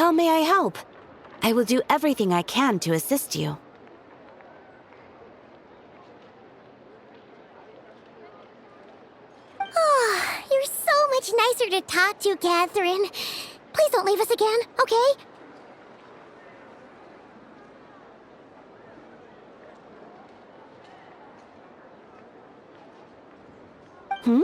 How may I help? I will do everything I can to assist you. Oh, you're so much nicer to talk to, Catherine. Please don't leave us again, okay? Hmm?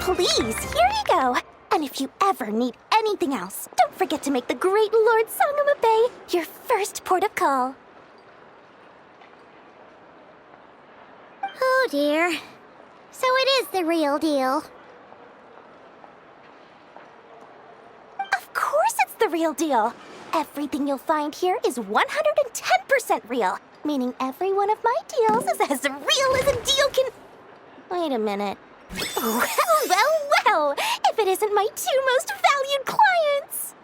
Please, here you go. And if you ever need anything else, don't forget to make the great Lord Sangama Bay your first port of call. Oh dear. So it is the real deal. Of course it's the real deal. Everything you'll find here is 110% real, meaning every one of my deals is as real as a deal can... Wait a minute. Well, if it isn't my two most valued clients!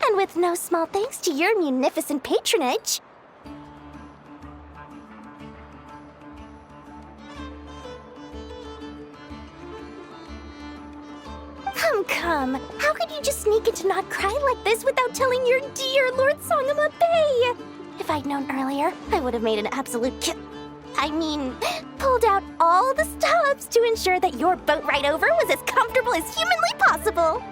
And with no small thanks to your munificent patronage. Come. How could you just sneak into Not Cry like this without telling your dear Lord Sangama Bay? If I'd known earlier, I would have made an absolute pulled out all the stops to ensure that your boat ride over was as comfortable as humanly possible.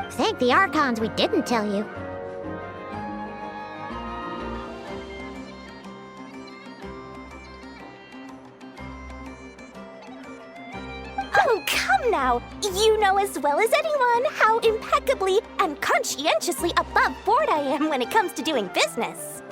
Thank the Archons we didn't tell you. Oh, come now! You know as well as anyone how impeccably and conscientiously above board I am when it comes to doing business.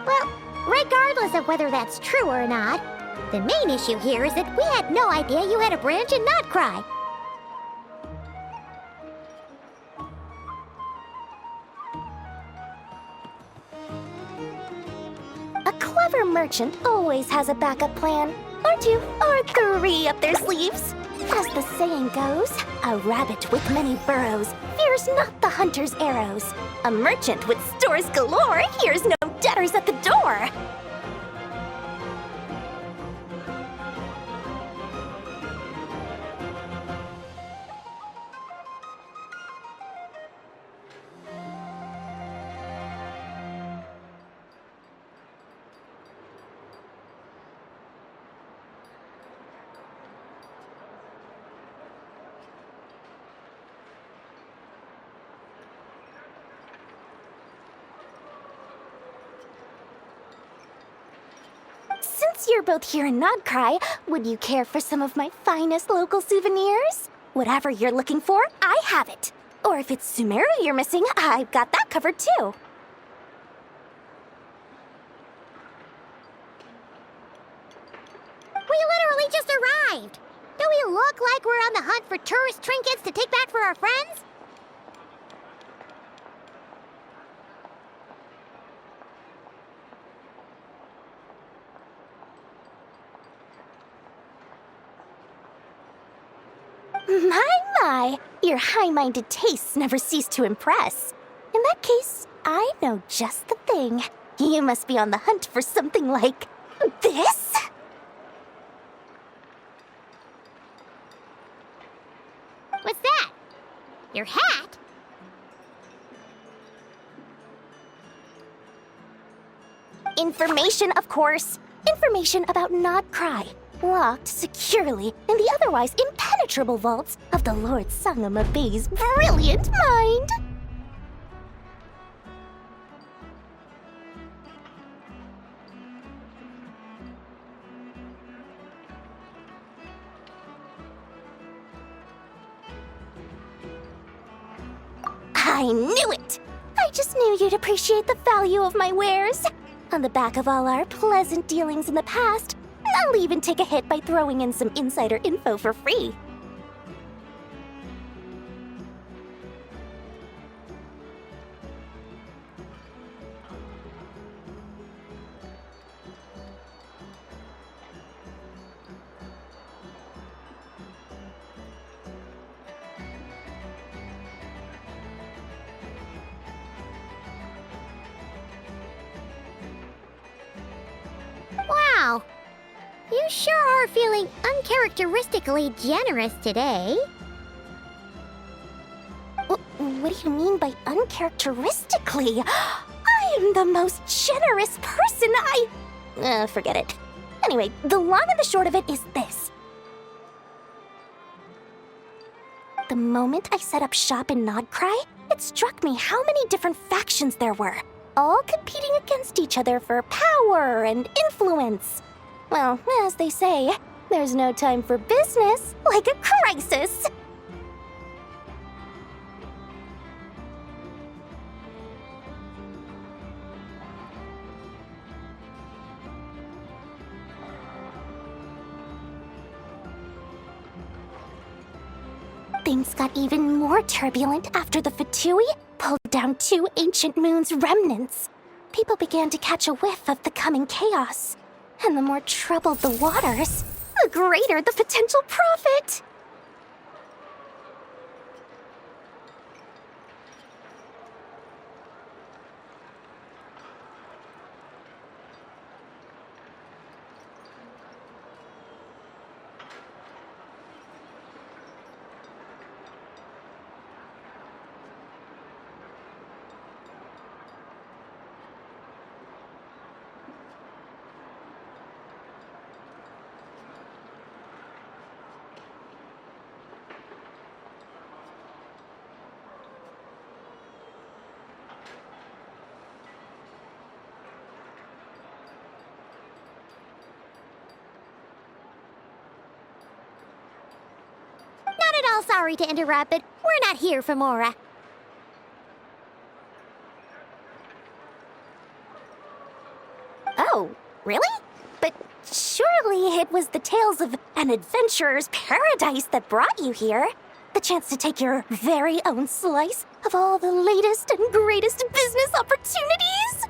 Well, regardless of whether that's true or not, the main issue here is that we had no idea you had a branch in Not Cry. A clever merchant always has a backup plan. or 2, or 3 up their sleeves. As the saying goes, a rabbit with many burrows fears not the hunter's arrows. A merchant with stores galore hears no debtors at the door. Since you're both here in Nodcry, would you care for some of my finest local souvenirs? Whatever you're looking for, I have it. Or if it's Sumeru you're missing, I've got that covered too. We literally just arrived. Do we look like we're on the hunt for tourist trinkets to take back for our friends? My, your high-minded tastes never cease to impress. In that case, I know just the thing. You must be on the hunt for something like this? What's that? Your hat? Information, of course. Information about Nodcry, locked securely in the otherwise impenetrable vaults of the Lord Sangama Bay's brilliant mind. I knew it! I just knew you'd appreciate the value of my wares. On the back of all our pleasant dealings in the past, I'll even take a hit by throwing in some insider info for free. Wow. You sure are feeling uncharacteristically generous today. What do you mean by uncharacteristically? I am the most generous person forget it. Anyway, the long and the short of it is this. The moment I set up shop in Nodcry, it struck me how many different factions there were, all competing against each other for power and influence. Well, as they say, there's no time for business like a crisis. Things got even more turbulent after the Fatui pulled down 2 ancient moons' remnants. People began to catch a whiff of the coming chaos. And the more troubled the waters, the greater the potential profit. Not at all sorry to interrupt, but we're not here for Mora. Oh, really? But surely it was the tales of an adventurer's paradise that brought you here. The chance to take your very own slice of all the latest and greatest business opportunities?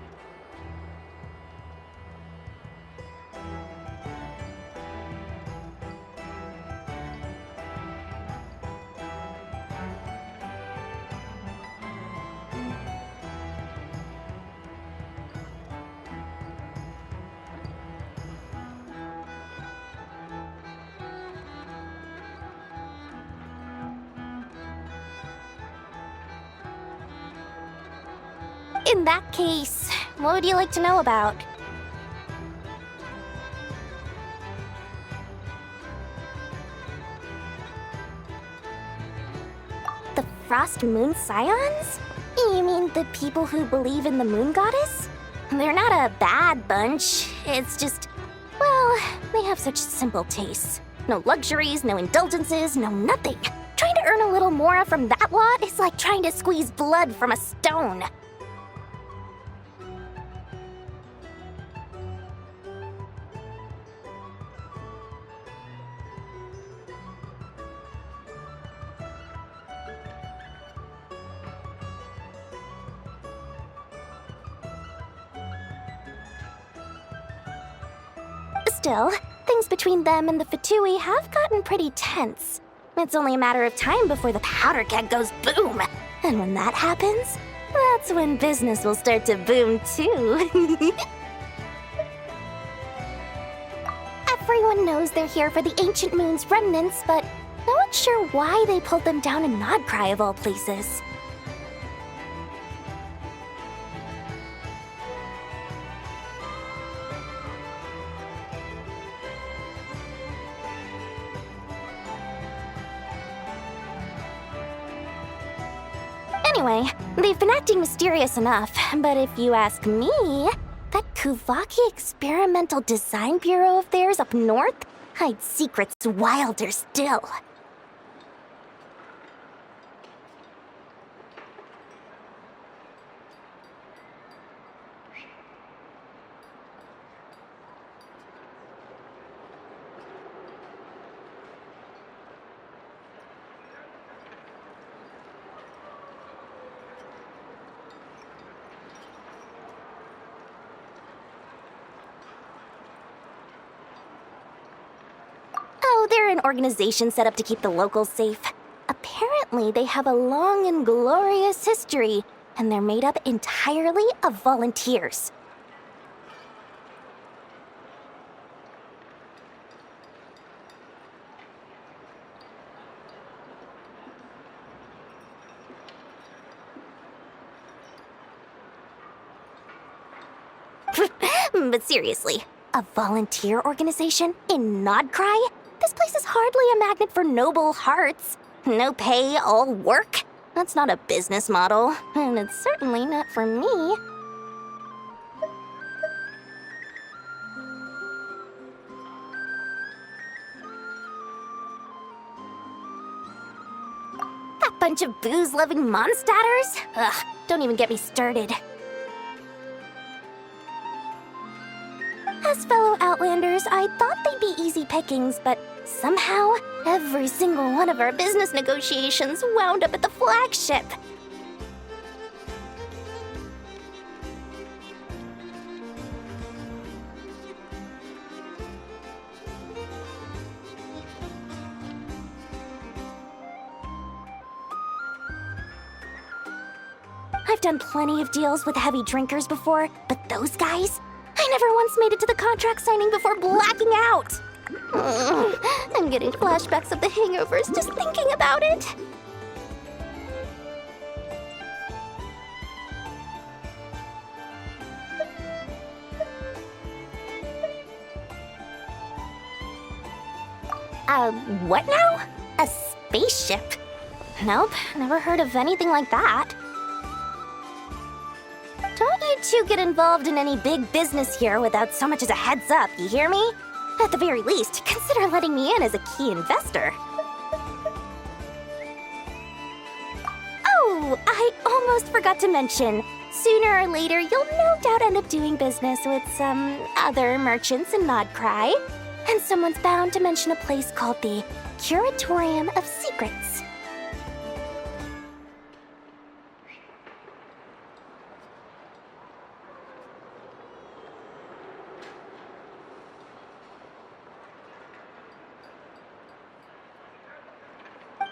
In that case, what would you like to know about? The Frost Moon Scions? You mean the people who believe in the moon goddess? They're not a bad bunch. It's just, well, they have such simple tastes. No luxuries, no indulgences, no nothing. Trying to earn a little more from that lot is like trying to squeeze blood from a stone. Still, things between them and the Fatui have gotten pretty tense. It's only a matter of time before the powder keg goes boom. And when that happens, that's when business will start to boom too. Everyone knows they're here for the Ancient Moon's remnants, but no one's sure why they pulled them down in Nodcry of all places. Anyway, they've been acting mysterious enough, but if you ask me, that Kuvaki Experimental Design Bureau of theirs up north hides secrets wilder still. Oh, they're an organization set up to keep the locals safe. Apparently, they have a long and glorious history, and they're made up entirely of volunteers. But seriously, a volunteer organization in Nodcry? This place is hardly a magnet for noble hearts. No pay, all work? That's not a business model, and it's certainly not for me. That bunch of booze-loving monstators? Ugh, don't even get me started. As fellow Outlanders, I thought they'd be easy pickings, but somehow, every single one of our business negotiations wound up at the flagship. I've done plenty of deals with heavy drinkers before, but those guys? I never once made it to the contract signing before blacking out. I'm getting flashbacks of the hangovers just thinking about it. What now? A spaceship? Nope, never heard of anything like that. Don't you two get involved in any big business here without so much as a heads up, you hear me? At the very least, consider letting me in as a key investor. Oh, I almost forgot to mention. Sooner or later, you'll no doubt end up doing business with some other merchants in Nodcry. And someone's bound to mention a place called the Curatorium of Secrets.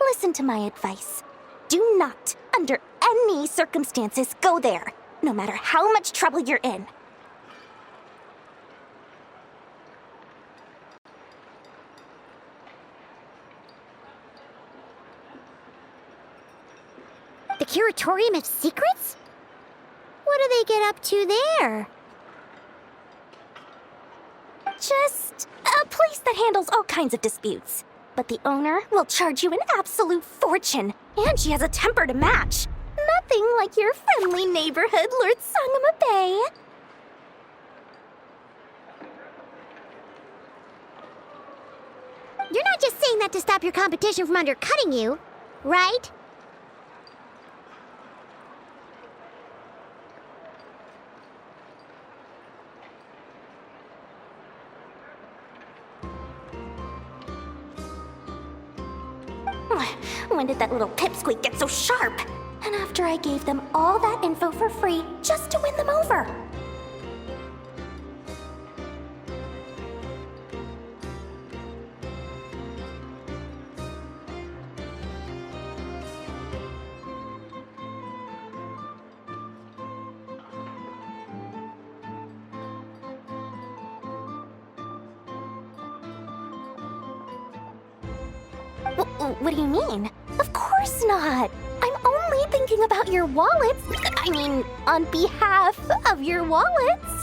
Listen to my advice. Do not, under any circumstances, go there, no matter how much trouble you're in. The Curatorium of Secrets? What do they get up to there? Just a place that handles all kinds of disputes. But the owner will charge you an absolute fortune, and she has a temper to match. Nothing like your friendly neighborhood, Lord Sangama Bay. You're not just saying that to stop your competition from undercutting you, right? When did that little pipsqueak get so sharp? And after I gave them all that info for free just to win them over. What do you mean? Of course not. I'm only thinking about your wallets. I mean, on behalf of your wallets.